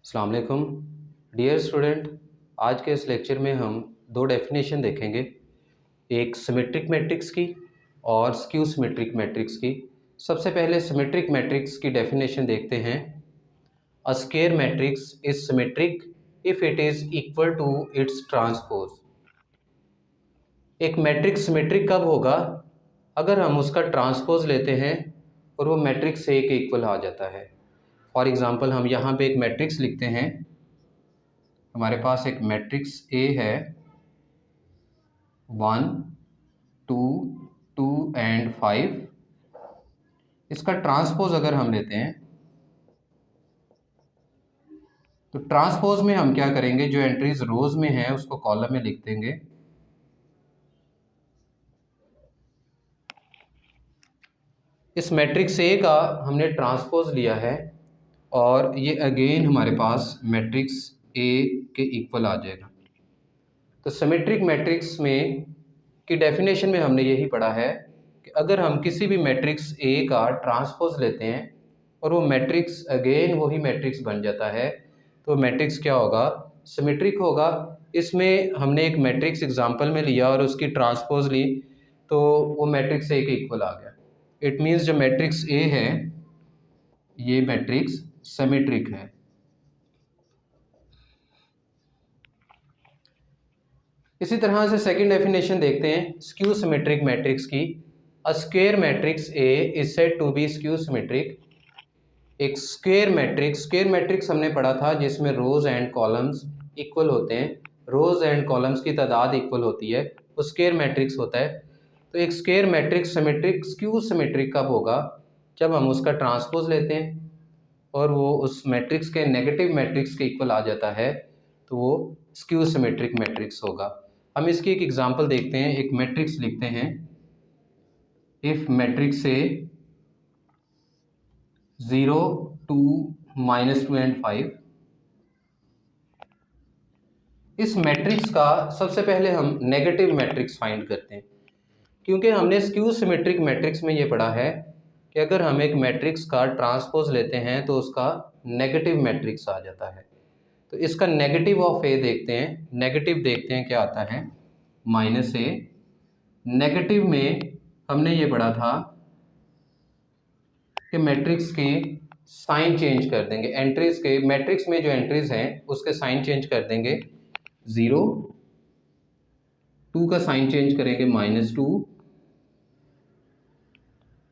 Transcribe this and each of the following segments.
अस्सलाम वालेकुम dear student. आज के इस लेक्चर में हम दो डेफिनेशन देखेंगे, एक सिमेट्रिक मैट्रिक्स की और स्क्यू सिमेट्रिक मैट्रिक्स की। सबसे पहले सिमेट्रिक मैट्रिक्स की डेफिनेशन देखते हैं। A square matrix is symmetric if it is equal to its transpose. एक मैट्रिक्स सिमेट्रिक कब होगा? अगर हम उसका ट्रांसपोज लेते हैं और वो मैट्रिक्स ए के इक्वल आ जाता है। फॉर एग्ज़ाम्पल हम यहाँ पे एक मैट्रिक्स लिखते हैं। हमारे पास एक मैट्रिक्स ए है 1 2 2 एंड 5। इसका ट्रांसपोज अगर हम लेते हैं तो ट्रांसपोज में हम क्या करेंगे, जो एंट्रीज रोज में है उसको कॉलम में लिख देंगे। इस मैट्रिक्स ए का हमने ट्रांसपोज लिया है और ये अगेन हमारे पास मैट्रिक्स ए के इक्वल आ जाएगा। तो सिमेट्रिक मैट्रिक्स में की डेफिनेशन में हमने यही पढ़ा है कि अगर हम किसी भी मैट्रिक्स ए का ट्रांसपोज लेते हैं और वो मैट्रिक्स अगेन वही मैट्रिक्स बन जाता है तो मैट्रिक्स क्या होगा? सिमेट्रिक होगा। इसमें हमने एक मैट्रिक्स एग्जांपल में लिया और उसकी ट्रांसपोज ली तो वो मैट्रिक्स ए के इक्वल आ गया। इट मीन्स जो मैट्रिक्स ए है ये मैट्रिक्स सिमेट्रिक है। इसी तरह से सेकंड डेफिनेशन देखते हैं स्क्यू सिमेट्रिक मैट्रिक्स की। A square matrix A is said to be skew symmetric. एक स्क्वायर मैट्रिक्स हमने पढ़ा था जिसमें रोज एंड कॉलम्स इक्वल होते हैं। रोज एंड कॉलम्स की तादाद इक्वल होती है, वो स्क्वायर मैट्रिक्स होता है। तो एक square matrix symmetric skew symmetric कब होगा? जब हम उसका ट्रांसपोज लेते हैं और वो उस मैट्रिक्स के नेगेटिव मैट्रिक्स के इक्वल आ जाता है तो वो स्क्यू सिमेट्रिक मैट्रिक्स होगा। हम इसकी एक एग्जांपल देखते हैं। एक मैट्रिक्स लिखते हैं, इफ मैट्रिक्स ए 0 2 -2 एंड 5। इस मैट्रिक्स का सबसे पहले हम नेगेटिव मैट्रिक्स फाइंड करते हैं, क्योंकि हमने स्क्यू सिमेट्रिक मैट्रिक्स में ये पढ़ा है कि अगर हम एक मैट्रिक्स का ट्रांसपोज लेते हैं तो उसका नेगेटिव मैट्रिक्स आ जाता है। तो इसका नेगेटिव ऑफ ए देखते हैं। नेगेटिव देखते हैं क्या आता है, -a। नेगेटिव में हमने ये पढ़ा था कि मैट्रिक्स के साइन चेंज कर देंगे। एंट्रीज के मैट्रिक्स में जो एंट्रीज हैं उसके साइन चेंज कर देंगे। 0 2 का साइन चेंज करेंगे -2,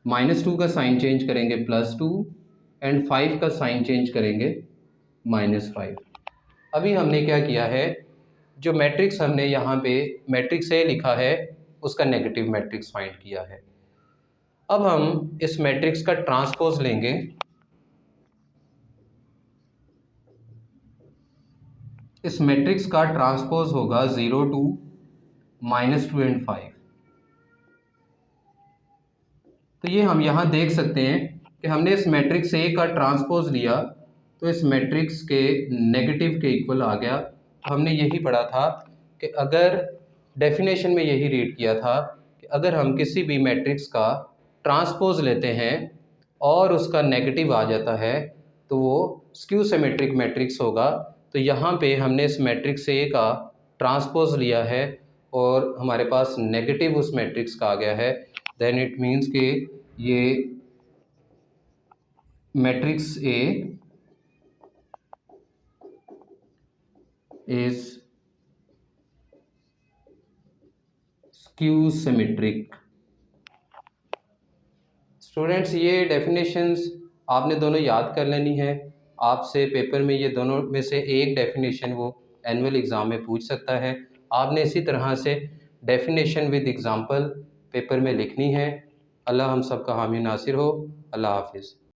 -2 का साइन चेंज करेंगे +2 एंड 5 का साइन चेंज करेंगे -5। अभी हमने क्या किया है, जो मैट्रिक्स हमने यहाँ पे मैट्रिक्स ए लिखा है उसका नेगेटिव मैट्रिक्स फाइंड किया है। अब हम इस मैट्रिक्स का ट्रांसपोज लेंगे। इस मैट्रिक्स का ट्रांसपोज होगा 0 2 -2 एंड 5। तो ये हम यहाँ देख सकते हैं कि हमने इस मैट्रिक्स ए का ट्रांसपोज लिया तो इस मैट्रिक्स के नेगेटिव के इक्वल आ गया। हमने यही पढ़ा था कि अगर डेफिनेशन में यही रीड किया था कि अगर हम किसी भी मैट्रिक्स का ट्रांसपोज लेते हैं और उसका नेगेटिव आ जाता है तो वो स्क्यू सिमेट्रिक मैट्रिक्स होगा। तो यहाँ पे हमने इस मैट्रिक्स ए का ट्रांसपोज लिया है और हमारे पास नेगेटिव उस मैट्रिक्स का आ गया है। देन इट मीन्स कि ये matrix A is skew symmetric. Students ये डेफिनेशंस आपने दोनों याद कर लेनी है। आपसे पेपर में ये दोनों में से एक डेफिनेशन वो एनुअल एग्ज़ाम में पूछ सकता है। आपने इसी तरह से डेफिनेशन विद एग्जांपल पेपर में लिखनी है। अल्लाह हम सब का हामी नासिर हो। अल्लाह हाफिज़।